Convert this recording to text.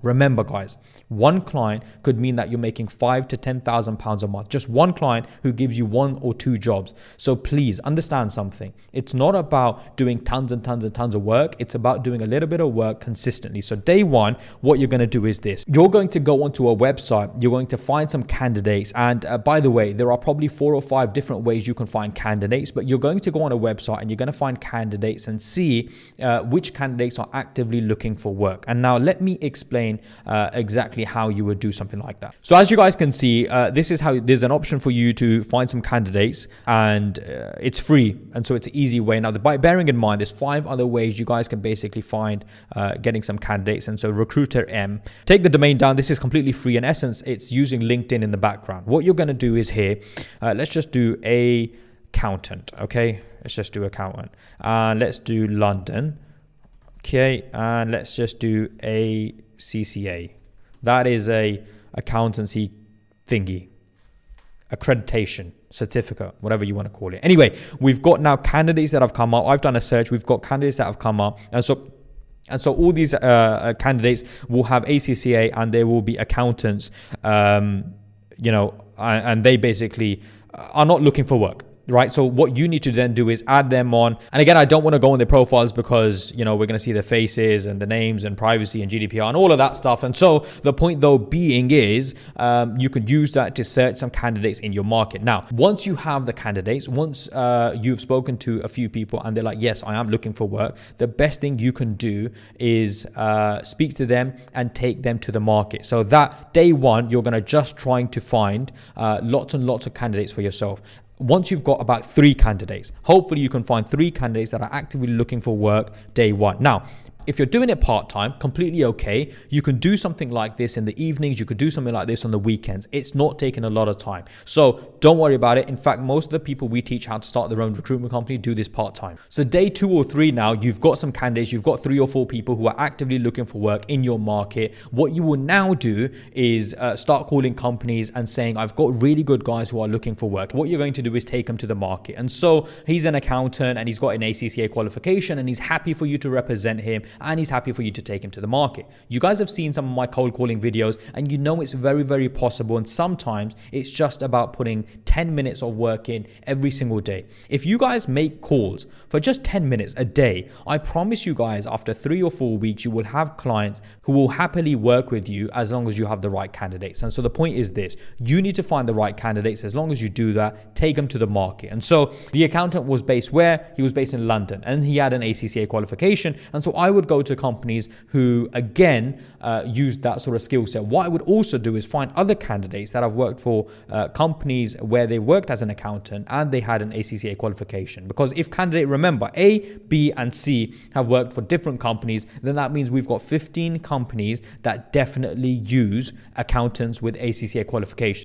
Remember, guys, one client could mean that you're making £5,000 to £10,000 a month. Just one client who gives you 1 or 2 jobs. So please understand something. It's not about doing tons and tons and tons of work. It's about doing a little bit of work consistently. So day one, what you're going to do is this. You're going to go onto a website. You're going to find some candidates. And by the way, there are probably 4 or 5 different ways you can find candidates, but you're going to go on a website and you're going to find candidates and see which candidates are actively looking for work. And now let me explain exactly how you would do something like that. So as you guys can see, this is how there's an option for you to find some candidates, and it's free. And so it's an easy way. Now, by bearing in mind, there's 5 other ways you guys can basically find getting some candidates. And so Recruiter M, take the domain down. This is completely free. In essence, it's using LinkedIn in the background. What you're going to do is here, let's just do accountant. Okay, let's just do accountant. Let's do London. Okay, and let's just do ACCA. That is a accountancy thingy, accreditation, certificate, whatever you want to call it. Anyway, we've got now candidates that have come up. I've done a search. We've got candidates that have come up. And so all these candidates will have ACCA, and they will be accountants, and they basically are not looking for work. Right. So what you need to then do is add them on. And again, I don't want to go on their profiles because, we're going to see their faces and the names and privacy and GDPR and all of that stuff. And so the point though being is you could use that to search some candidates in your market. Now, once you have the candidates, once you've spoken to a few people and they're like, yes, I am looking for work, the best thing you can do is speak to them and take them to the market. So that day one, you're going to just trying to find lots and lots of candidates for yourself. Once you've got about 3 candidates, hopefully you can find 3 candidates that are actively looking for work day one. Now, if you're doing it part-time, completely okay. You can do something like this in the evenings. You could do something like this on the weekends. It's not taking a lot of time. So don't worry about it. In fact, most of the people we teach how to start their own recruitment company do this part-time. So day 2 or 3 now, you've got some candidates. You've got 3 or 4 people who are actively looking for work in your market. What you will now do is start calling companies and saying, I've got really good guys who are looking for work. What you're going to do is take them to the market. And so he's an accountant and he's got an ACCA qualification and he's happy for you to represent him, and he's happy for you to take him to the market. You guys have seen some of my cold calling videos, and you know it's very, very possible. And sometimes it's just about putting 10 minutes of work in every single day. If you guys make calls for just 10 minutes a day, I promise you guys, after 3 or 4 weeks, you will have clients who will happily work with you as long as you have the right candidates. And so the point is this: you need to find the right candidates. As long as you do that, take them to the market. And so the accountant was based where? He was based in London, and he had an ACCA qualification. And so I would go to companies who again use that sort of skill set. What I would also do is find other candidates that have worked for companies where they worked as an accountant and they had an ACCA qualification. Because if candidate, remember, A, B and C have worked for different companies, then that means we've got 15 companies that definitely use accountants with ACCA qualification.